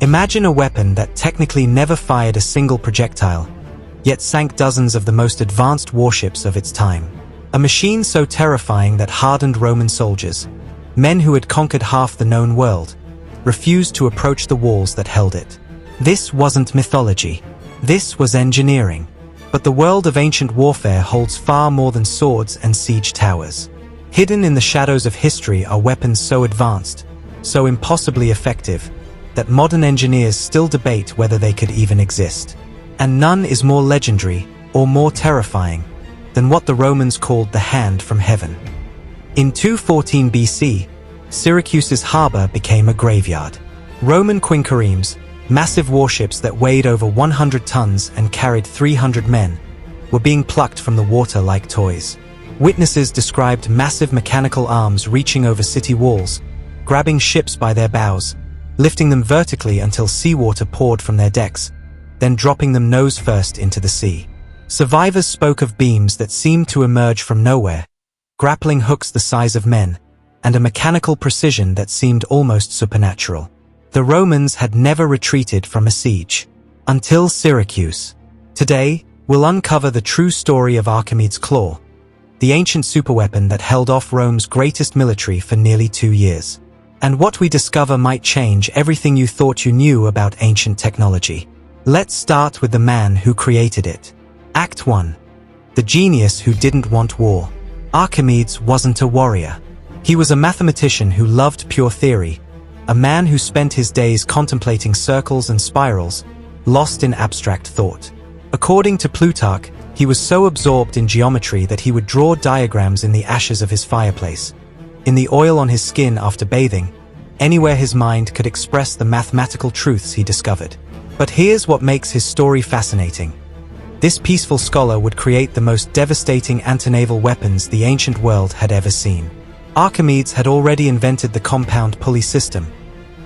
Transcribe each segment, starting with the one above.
Imagine a weapon that technically never fired a single projectile, yet sank dozens of the most advanced warships of its time. A machine so terrifying that hardened Roman soldiers, men who had conquered half the known world, refused to approach the walls that held it. This wasn't mythology. This was engineering. But the world of ancient warfare holds far more than swords and siege towers. Hidden in the shadows of history are weapons so advanced, so impossibly effective, that modern engineers still debate whether they could even exist. And none is more legendary or more terrifying than what the Romans called the hand from heaven. In 214 BC, Syracuse's harbor became a graveyard. Roman quinqueremes, massive warships that weighed over 100 tons and carried 300 men, were being plucked from the water like toys. Witnesses described massive mechanical arms reaching over city walls, grabbing ships by their bows, lifting them vertically until seawater poured from their decks, then dropping them nose first into the sea. Survivors spoke of beams that seemed to emerge from nowhere, grappling hooks the size of men, and a mechanical precision that seemed almost supernatural. The Romans had never retreated from a siege. Until Syracuse. Today, we'll uncover the true story of Archimedes' Claw, the ancient superweapon that held off Rome's greatest military for nearly 2 years. And what we discover might change everything you thought you knew about ancient technology. Let's start with the man who created it. Act 1. The genius who didn't want war. Archimedes wasn't a warrior. He was a mathematician who loved pure theory, a man who spent his days contemplating circles and spirals, lost in abstract thought. According to Plutarch, he was so absorbed in geometry that he would draw diagrams in the ashes of his fireplace, in the oil on his skin after bathing, anywhere his mind could express the mathematical truths he discovered. But here's what makes his story fascinating. This peaceful scholar would create the most devastating antinaval weapons the ancient world had ever seen. Archimedes had already invented the compound pulley system,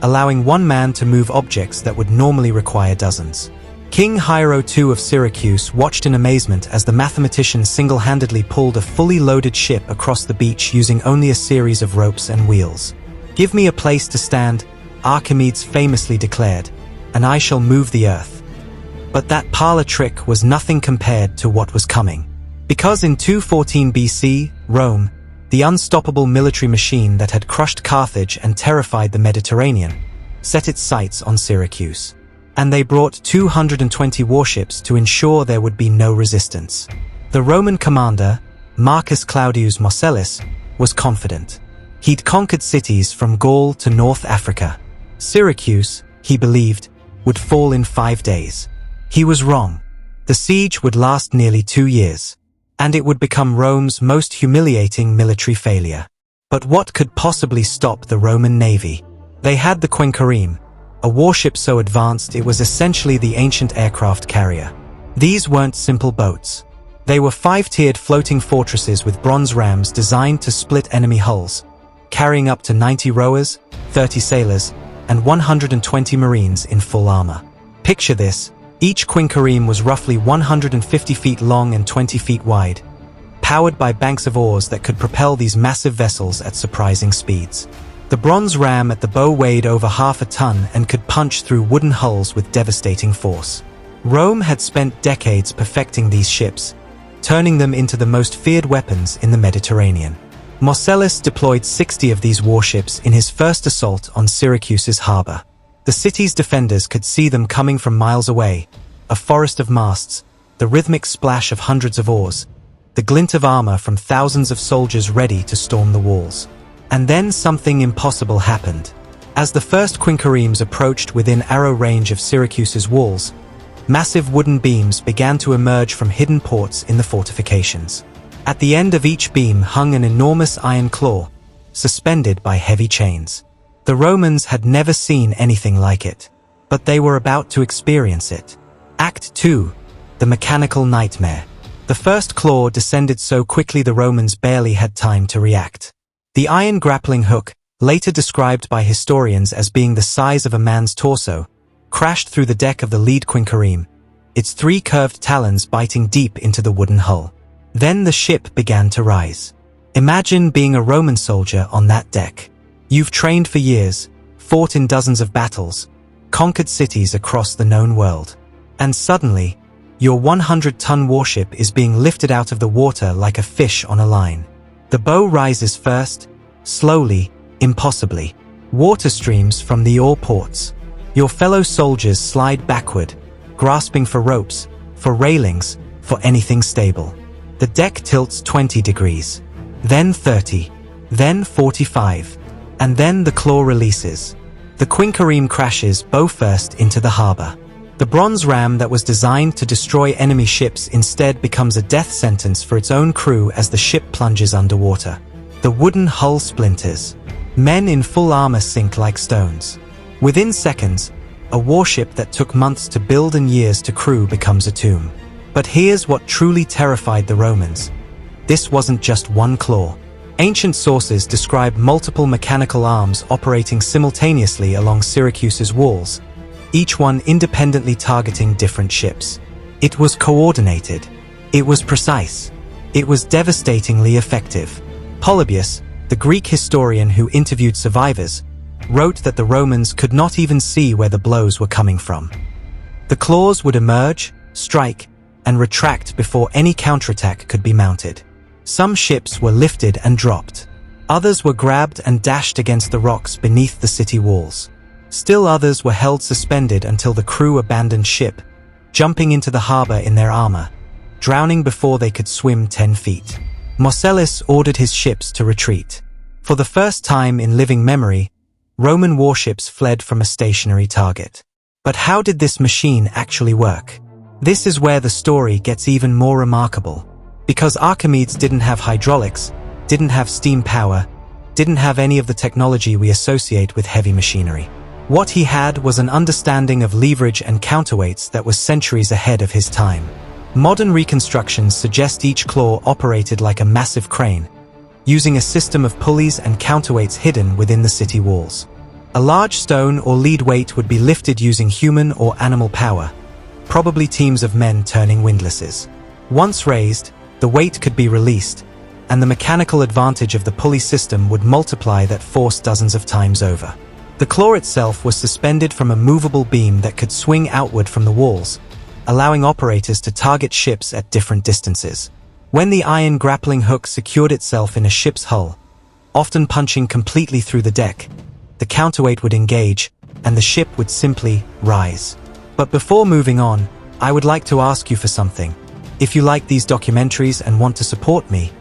allowing one man to move objects that would normally require dozens. King Hiero II of Syracuse watched in amazement as the mathematician single-handedly pulled a fully loaded ship across the beach using only a series of ropes and wheels. "Give me a place to stand," Archimedes famously declared, "and I shall move the earth." But that parlor trick was nothing compared to what was coming. Because in 214 BC, Rome, the unstoppable military machine that had crushed Carthage and terrified the Mediterranean, set its sights on Syracuse. And they brought 220 warships to ensure there would be no resistance. The Roman commander, Marcus Claudius Marcellus, was confident. He'd conquered cities from Gaul to North Africa. Syracuse, he believed, would fall in 5 days. He was wrong. The siege would last nearly 2 years, and it would become Rome's most humiliating military failure. But what could possibly stop the Roman navy? They had the quinquereme, a warship so advanced it was essentially the ancient aircraft carrier. These weren't simple boats. They were 5-tiered floating fortresses with bronze rams designed to split enemy hulls, carrying up to 90 rowers, 30 sailors, and 120 marines in full armor. Picture this. Each quinquereme was roughly 150 feet long and 20 feet wide, powered by banks of oars that could propel these massive vessels at surprising speeds. The bronze ram at the bow weighed over half a ton and could punch through wooden hulls with devastating force. Rome had spent decades perfecting these ships, turning them into the most feared weapons in the Mediterranean. Marcellus deployed 60 of these warships in his first assault on Syracuse's harbor. The city's defenders could see them coming from miles away, a forest of masts, the rhythmic splash of hundreds of oars, the glint of armor from thousands of soldiers ready to storm the walls. And then something impossible happened. As the first quinqueremes approached within arrow range of Syracuse's walls, massive wooden beams began to emerge from hidden ports in the fortifications. At the end of each beam hung an enormous iron claw, suspended by heavy chains. The Romans had never seen anything like it, but they were about to experience it. Act 2. The mechanical nightmare. The first claw descended so quickly the Romans barely had time to react. The iron grappling hook, later described by historians as being the size of a man's torso, crashed through the deck of the lead quinquereme, its 3 curved talons biting deep into the wooden hull. Then the ship began to rise. Imagine being a Roman soldier on that deck. You've trained for years, fought in dozens of battles, conquered cities across the known world. And suddenly, your 100-ton warship is being lifted out of the water like a fish on a line. The bow rises first, slowly, impossibly. Water streams from the oar ports. Your fellow soldiers slide backward, grasping for ropes, for railings, for anything stable. The deck tilts 20 degrees, then 30, then 45, and then the claw releases. The quinquereme crashes bow first into the harbor. The bronze ram that was designed to destroy enemy ships instead becomes a death sentence for its own crew as the ship plunges underwater. The wooden hull splinters. Men in full armor sink like stones. Within seconds, a warship that took months to build and years to crew becomes a tomb. But here's what truly terrified the Romans. This wasn't just one claw. Ancient sources describe multiple mechanical arms operating simultaneously along Syracuse's walls, each one independently targeting different ships. It was coordinated. It was precise. It was devastatingly effective. Polybius, the Greek historian who interviewed survivors, wrote that the Romans could not even see where the blows were coming from. The claws would emerge, strike, and retract before any counterattack could be mounted. Some ships were lifted and dropped. Others were grabbed and dashed against the rocks beneath the city walls. Still others were held suspended until the crew abandoned ship, jumping into the harbor in their armor, drowning before they could swim 10 feet. Marcellus ordered his ships to retreat. For the first time in living memory, Roman warships fled from a stationary target. But how did this machine actually work? This is where the story gets even more remarkable. Because Archimedes didn't have hydraulics, didn't have steam power, didn't have any of the technology we associate with heavy machinery. What he had was an understanding of leverage and counterweights that was centuries ahead of his time. Modern reconstructions suggest each claw operated like a massive crane, using a system of pulleys and counterweights hidden within the city walls. A large stone or lead weight would be lifted using human or animal power, probably teams of men turning windlasses. Once raised, the weight could be released, and the mechanical advantage of the pulley system would multiply that force dozens of times over. The claw itself was suspended from a movable beam that could swing outward from the walls, allowing operators to target ships at different distances. When the iron grappling hook secured itself in a ship's hull, often punching completely through the deck, the counterweight would engage, and the ship would simply rise. But before moving on, I would like to ask you for something. If you like these documentaries and want to support me,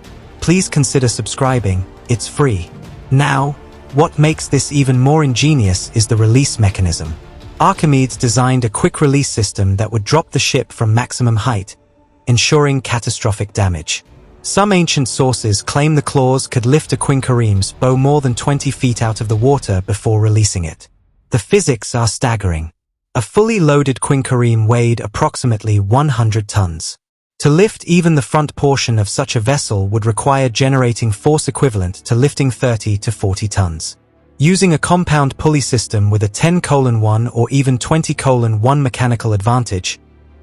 please consider subscribing. It's free. Now, what makes this even more ingenious is the release mechanism. Archimedes designed a quick release system that would drop the ship from maximum height, ensuring catastrophic damage. Some ancient sources claim the claws could lift a quinquereme's bow more than 20 feet out of the water before releasing it. The physics are staggering. A fully loaded quinquereme weighed approximately 100 tons. To lift even the front portion of such a vessel would require generating force equivalent to lifting 30 to 40 tons. Using a compound pulley system with a 10:1 or even 20:1 mechanical advantage,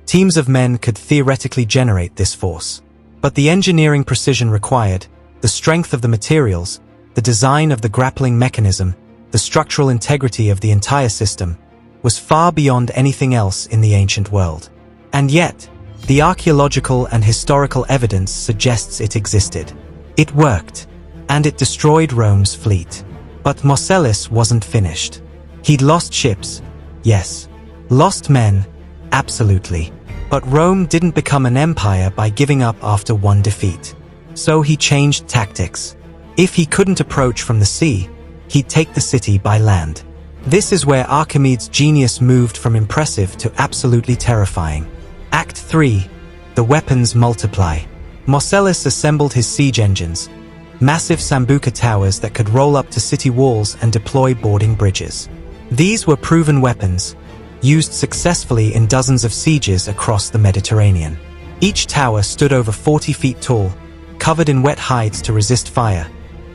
teams of men could theoretically generate this force. But the engineering precision required, the strength of the materials, the design of the grappling mechanism, the structural integrity of the entire system, was far beyond anything else in the ancient world. And yet, the archaeological and historical evidence suggests it existed. It worked, and it destroyed Rome's fleet. But Marcellus wasn't finished. He'd lost ships, yes. Lost men, absolutely. But Rome didn't become an empire by giving up after one defeat. So he changed tactics. If he couldn't approach from the sea, he'd take the city by land. This is where Archimedes' genius moved from impressive to absolutely terrifying. Act 3. The weapons multiply. Marcellus assembled his siege engines, massive sambuca towers that could roll up to city walls and deploy boarding bridges. These were proven weapons, used successfully in dozens of sieges across the Mediterranean. Each tower stood over 40 feet tall, covered in wet hides to resist fire,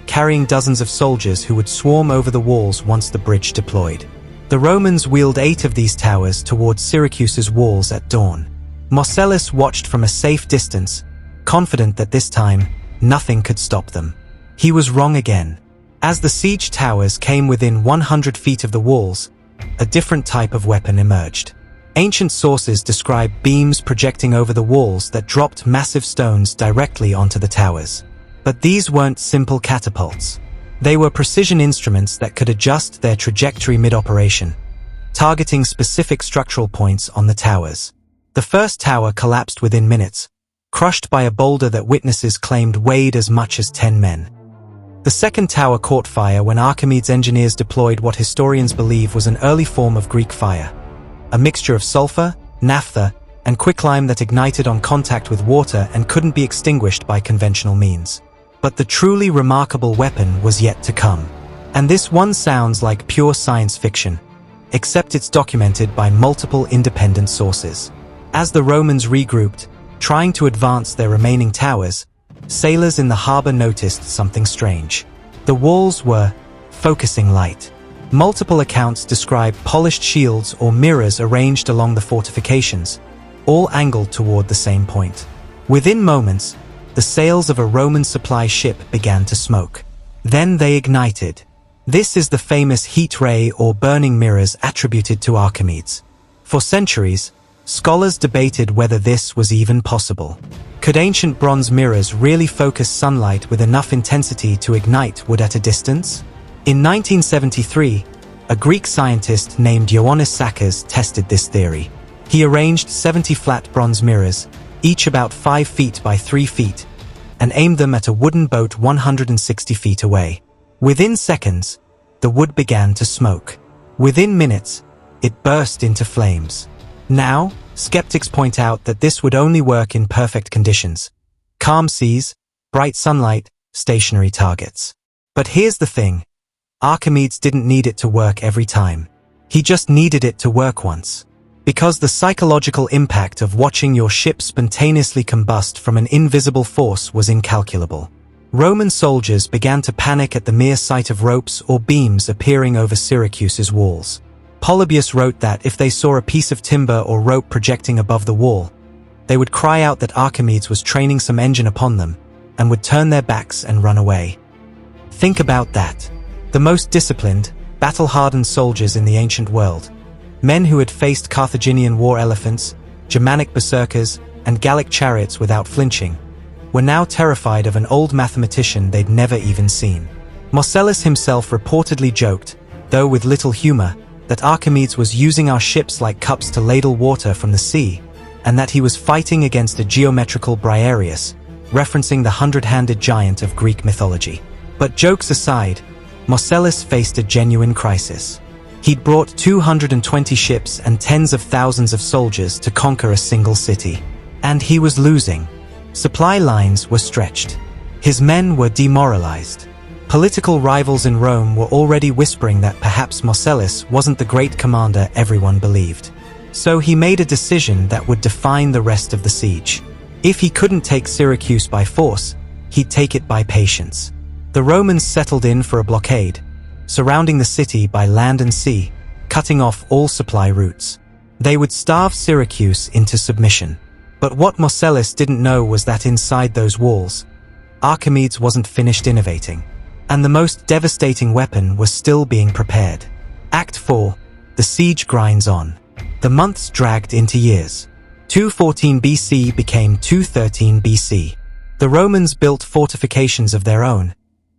carrying dozens of soldiers who would swarm over the walls once the bridge deployed. The Romans wheeled 8 of these towers towards Syracuse's walls at dawn. Marcellus watched from a safe distance, confident that this time, nothing could stop them. He was wrong again. As the siege towers came within 100 feet of the walls, a different type of weapon emerged. Ancient sources describe beams projecting over the walls that dropped massive stones directly onto the towers. But these weren't simple catapults. They were precision instruments that could adjust their trajectory mid-operation, targeting specific structural points on the towers. The first tower collapsed within minutes, crushed by a boulder that witnesses claimed weighed as much as 10 men. The second tower caught fire when Archimedes' engineers deployed what historians believe was an early form of Greek fire, a mixture of sulfur, naphtha, and quicklime that ignited on contact with water and couldn't be extinguished by conventional means. But the truly remarkable weapon was yet to come. And this one sounds like pure science fiction, except it's documented by multiple independent sources. As the Romans regrouped, trying to advance their remaining towers, sailors in the harbor noticed something strange. The walls were focusing light. Multiple accounts describe polished shields or mirrors arranged along the fortifications, all angled toward the same point. Within moments, the sails of a Roman supply ship began to smoke. Then they ignited. This is the famous heat ray or burning mirrors attributed to Archimedes. For centuries, scholars debated whether this was even possible. Could ancient bronze mirrors really focus sunlight with enough intensity to ignite wood at a distance? In 1973, a Greek scientist named Ioannis Sakas tested this theory. He arranged 70 flat bronze mirrors, each about 5 feet by 3 feet, and aimed them at a wooden boat 160 feet away. Within seconds, the wood began to smoke. Within minutes, it burst into flames. Now, skeptics point out that this would only work in perfect conditions: calm seas, bright sunlight, stationary targets. But here's the thing: Archimedes didn't need it to work every time. He just needed it to work once. Because the psychological impact of watching your ship spontaneously combust from an invisible force was incalculable. Roman soldiers began to panic at the mere sight of ropes or beams appearing over Syracuse's walls. Polybius wrote that if they saw a piece of timber or rope projecting above the wall, they would cry out that Archimedes was training some engine upon them, and would turn their backs and run away. Think about that. The most disciplined, battle-hardened soldiers in the ancient world, men who had faced Carthaginian war elephants, Germanic berserkers, and Gallic chariots without flinching, were now terrified of an old mathematician they'd never even seen. Marcellus himself reportedly joked, though with little humor, that Archimedes was using our ships like cups to ladle water from the sea, and that he was fighting against a geometrical Briareus, referencing the hundred-handed giant of Greek mythology. But jokes aside, Marcellus faced a genuine crisis. He'd brought 220 ships and tens of thousands of soldiers to conquer a single city. And he was losing. Supply lines were stretched. His men were demoralized. Political rivals in Rome were already whispering that perhaps Marcellus wasn't the great commander everyone believed. So he made a decision that would define the rest of the siege. If he couldn't take Syracuse by force, he'd take it by patience. The Romans settled in for a blockade, surrounding the city by land and sea, cutting off all supply routes. They would starve Syracuse into submission. But what Marcellus didn't know was that inside those walls, Archimedes wasn't finished innovating, and the most devastating weapon was still being prepared. Act 4. The siege grinds on. The months dragged into years. 214 BC became 213 BC. The Romans built fortifications of their own,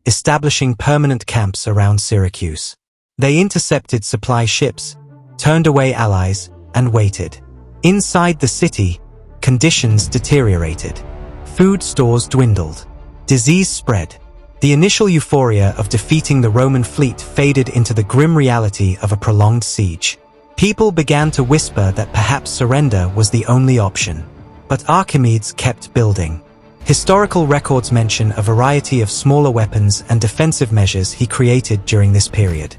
establishing permanent camps around Syracuse. They intercepted supply ships, turned away allies, and waited. Inside the city, conditions deteriorated. Food stores dwindled. Disease spread. The initial euphoria of defeating the Roman fleet faded into the grim reality of a prolonged siege. People began to whisper that perhaps surrender was the only option. But Archimedes kept building. Historical records mention a variety of smaller weapons and defensive measures he created during this period.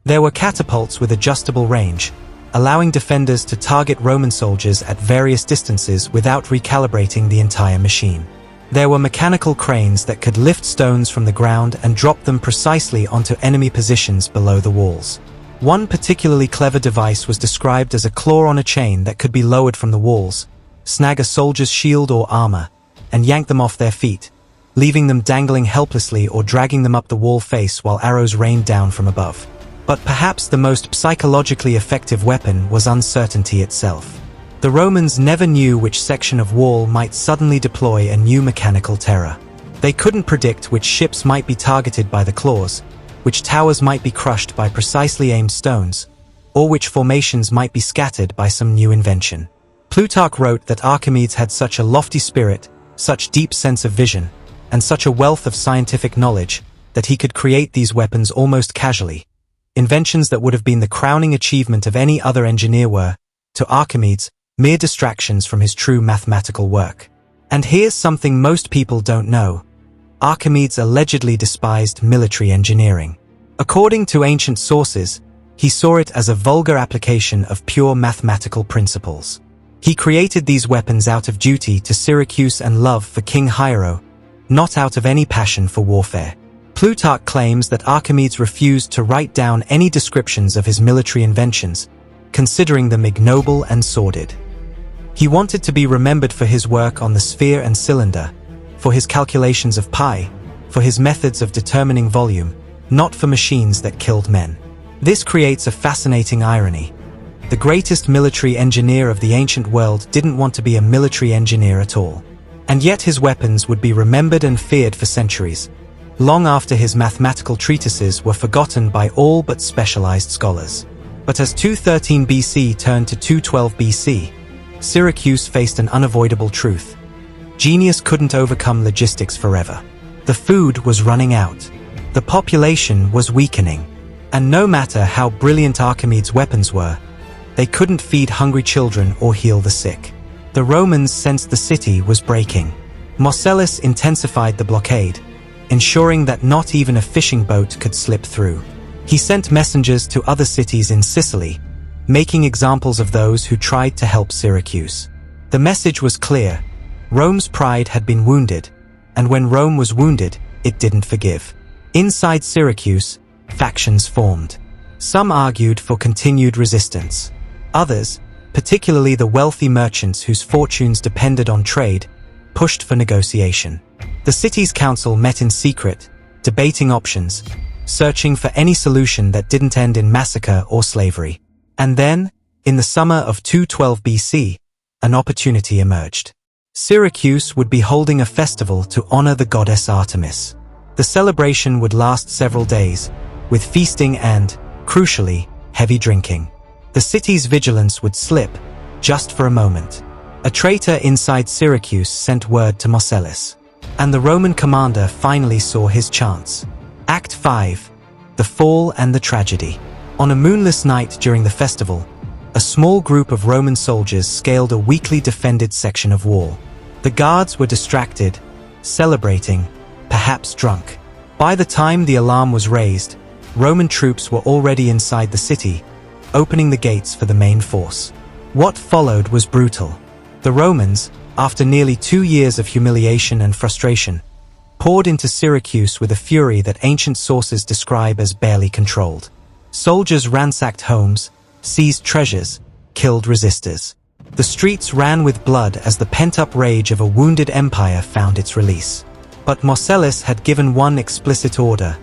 There were catapults with adjustable range, allowing defenders to target Roman soldiers at various distances without recalibrating the entire machine. There were mechanical cranes that could lift stones from the ground and drop them precisely onto enemy positions below the walls. One particularly clever device was described as a claw on a chain that could be lowered from the walls, snag a soldier's shield or armor, and yank them off their feet, leaving them dangling helplessly or dragging them up the wall face while arrows rained down from above. But perhaps the most psychologically effective weapon was uncertainty itself. The Romans never knew which section of wall might suddenly deploy a new mechanical terror. They couldn't predict which ships might be targeted by the claws, which towers might be crushed by precisely aimed stones, or which formations might be scattered by some new invention. Plutarch wrote that Archimedes had such a lofty spirit, such deep sense of vision, and such a wealth of scientific knowledge that he could create these weapons almost casually. Inventions that would have been the crowning achievement of any other engineer were, to Archimedes, mere distractions from his true mathematical work. And here's something most people don't know. Archimedes allegedly despised military engineering. According to ancient sources, he saw it as a vulgar application of pure mathematical principles. He created these weapons out of duty to Syracuse and love for King Hiero, not out of any passion for warfare. Plutarch claims that Archimedes refused to write down any descriptions of his military inventions, considering them ignoble and sordid. He wanted to be remembered for his work on the sphere and cylinder, for his calculations of pi, for his methods of determining volume, not for machines that killed men. This creates a fascinating irony. The greatest military engineer of the ancient world didn't want to be a military engineer at all. And yet his weapons would be remembered and feared for centuries, long after his mathematical treatises were forgotten by all but specialized scholars. But as 213 BC turned to 212 BC, Syracuse faced an unavoidable truth. Genius couldn't overcome logistics forever. The food was running out. The population was weakening. And no matter how brilliant Archimedes' weapons were, they couldn't feed hungry children or heal the sick. The Romans sensed the city was breaking. Marcellus intensified the blockade, ensuring that not even a fishing boat could slip through. He sent messengers to other cities in Sicily, making examples of those who tried to help Syracuse. The message was clear. Rome's pride had been wounded, and when Rome was wounded, it didn't forgive. Inside Syracuse, factions formed. Some argued for continued resistance. Others, particularly the wealthy merchants whose fortunes depended on trade, pushed for negotiation. The city's council met in secret, debating options, searching for any solution that didn't end in massacre or slavery. And then, in the summer of 212 BC, an opportunity emerged. Syracuse would be holding a festival to honor the goddess Artemis. The celebration would last several days, with feasting and, crucially, heavy drinking. The city's vigilance would slip, just for a moment. A traitor inside Syracuse sent word to Marcellus, and the Roman commander finally saw his chance. Act 5. The Fall and the Tragedy. On a moonless night during the festival, a small group of Roman soldiers scaled a weakly defended section of wall. The guards were distracted, celebrating, perhaps drunk. By the time the alarm was raised, Roman troops were already inside the city, opening the gates for the main force. What followed was brutal. The Romans, after nearly 2 years of humiliation and frustration, poured into Syracuse with a fury that ancient sources describe as barely controlled. Soldiers ransacked homes, seized treasures, killed resistors. The streets ran with blood as the pent-up rage of a wounded empire found its release. But Marcellus had given one explicit order: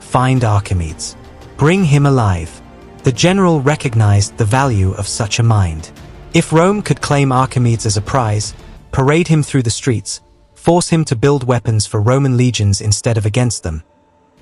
find Archimedes. Bring him alive. The general recognized the value of such a mind. If Rome could claim Archimedes as a prize, parade him through the streets, force him to build weapons for Roman legions instead of against them,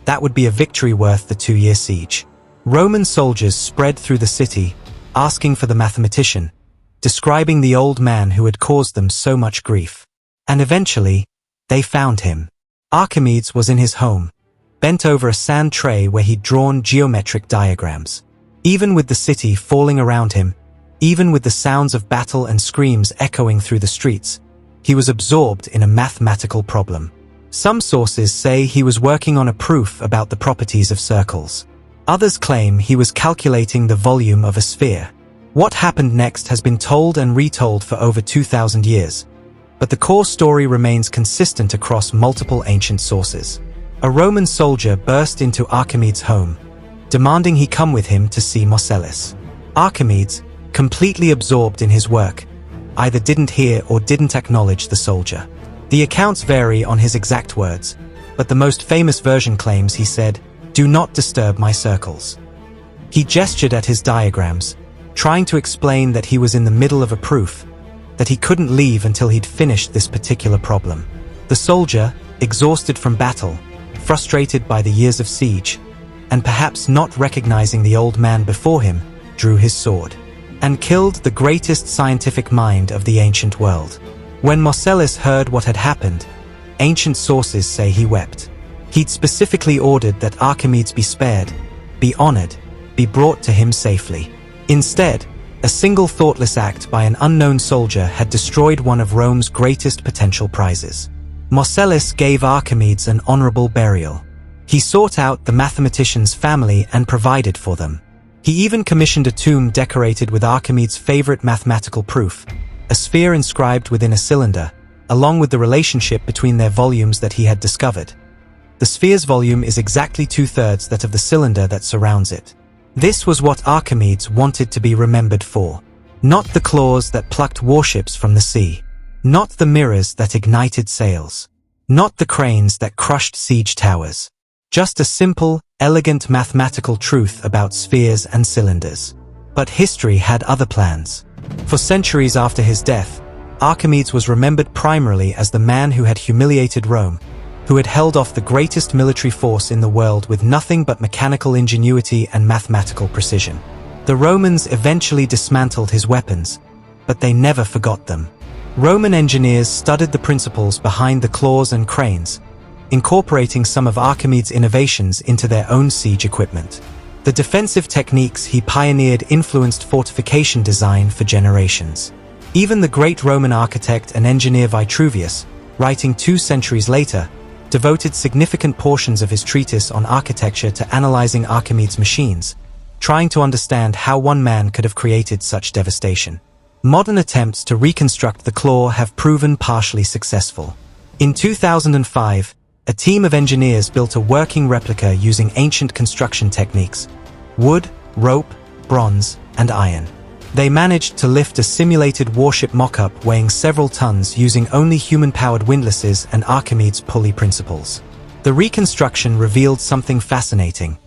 that would be a victory worth the 2-year siege. Roman soldiers spread through the city, asking for the mathematician, describing the old man who had caused them so much grief. And eventually, they found him. Archimedes was in his home, bent over a sand tray where he'd drawn geometric diagrams. Even with the city falling around him, even with the sounds of battle and screams echoing through the streets, he was absorbed in a mathematical problem. Some sources say he was working on a proof about the properties of circles. Others claim he was calculating the volume of a sphere. What happened next has been told and retold for over 2,000 years, but the core story remains consistent across multiple ancient sources. A Roman soldier burst into Archimedes' home, demanding he come with him to see Marcellus. Archimedes, completely absorbed in his work, either didn't hear or didn't acknowledge the soldier. The accounts vary on his exact words, but the most famous version claims he said, "Do not disturb my circles." He gestured at his diagrams, trying to explain that he was in the middle of a proof, that he couldn't leave until he'd finished this particular problem. The soldier, exhausted from battle, frustrated by the years of siege, and perhaps not recognizing the old man before him, drew his sword and killed the greatest scientific mind of the ancient world. When Marcellus heard what had happened, ancient sources say he wept. He'd specifically ordered that Archimedes be spared, be honored, be brought to him safely. Instead, a single thoughtless act by an unknown soldier had destroyed one of Rome's greatest potential prizes. Marcellus gave Archimedes an honorable burial. He sought out the mathematician's family and provided for them. He even commissioned a tomb decorated with Archimedes' favorite mathematical proof, a sphere inscribed within a cylinder, along with the relationship between their volumes that he had discovered. The sphere's volume is exactly 2/3 that of the cylinder that surrounds it. This was what Archimedes wanted to be remembered for. Not the claws that plucked warships from the sea. Not the mirrors that ignited sails. Not the cranes that crushed siege towers. Just a simple, elegant mathematical truth about spheres and cylinders. But history had other plans. For centuries after his death, Archimedes was remembered primarily as the man who had humiliated Rome, who had held off the greatest military force in the world with nothing but mechanical ingenuity and mathematical precision. The Romans eventually dismantled his weapons, but they never forgot them. Roman engineers studied the principles behind the claws and cranes, incorporating some of Archimedes' innovations into their own siege equipment. The defensive techniques he pioneered influenced fortification design for generations. Even the great Roman architect and engineer Vitruvius, writing 2 centuries later, devoted significant portions of his treatise on architecture to analyzing Archimedes' machines, trying to understand how one man could have created such devastation. Modern attempts to reconstruct the claw have proven partially successful. In 2005, a team of engineers built a working replica using ancient construction techniques: wood, rope, bronze, and iron. They managed to lift a simulated warship mock-up weighing several tons using only human-powered windlasses and Archimedes' pulley principles. The reconstruction revealed something fascinating.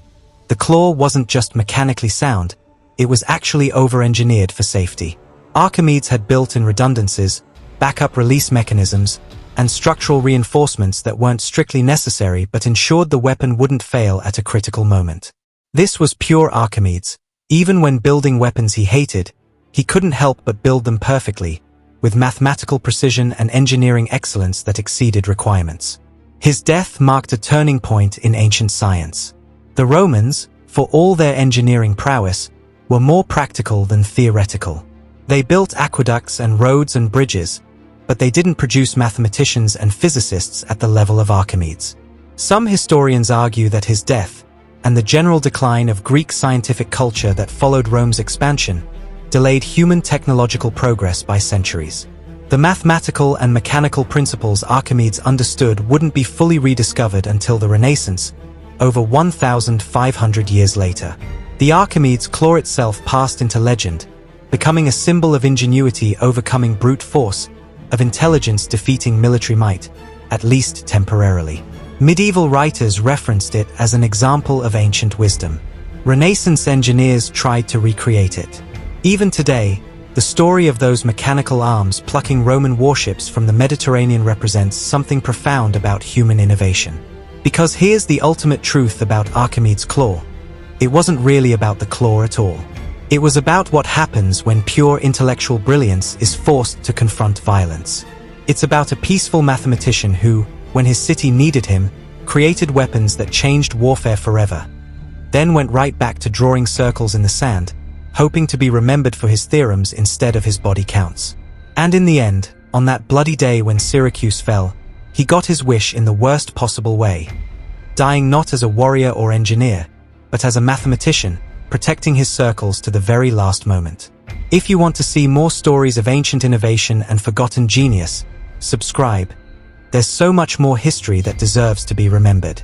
The claw wasn't just mechanically sound, it was actually over-engineered for safety. Archimedes had built-in redundancies, backup release mechanisms, and structural reinforcements that weren't strictly necessary but ensured the weapon wouldn't fail at a critical moment. This was pure Archimedes. Even when building weapons he hated, he couldn't help but build them perfectly, with mathematical precision and engineering excellence that exceeded requirements. His death marked a turning point in ancient science. The Romans, for all their engineering prowess, were more practical than theoretical. They built aqueducts and roads and bridges, but they didn't produce mathematicians and physicists at the level of Archimedes. Some historians argue that his death, and the general decline of Greek scientific culture that followed Rome's expansion, delayed human technological progress by centuries. The mathematical and mechanical principles Archimedes understood wouldn't be fully rediscovered until the Renaissance, over 1,500 years later. The Archimedes claw itself passed into legend, becoming a symbol of ingenuity overcoming brute force, of intelligence defeating military might, at least temporarily. Medieval writers referenced it as an example of ancient wisdom. Renaissance engineers tried to recreate it. Even today, the story of those mechanical arms plucking Roman warships from the Mediterranean represents something profound about human innovation. Because here's the ultimate truth about Archimedes' claw. It wasn't really about the claw at all. It was about what happens when pure intellectual brilliance is forced to confront violence. It's about a peaceful mathematician who, when his city needed him, created weapons that changed warfare forever, then went right back to drawing circles in the sand, hoping to be remembered for his theorems instead of his body counts. And in the end, on that bloody day when Syracuse fell, he got his wish in the worst possible way, dying not as a warrior or engineer, but as a mathematician, protecting his circles to the very last moment. If you want to see more stories of ancient innovation and forgotten genius, subscribe. There's so much more history that deserves to be remembered.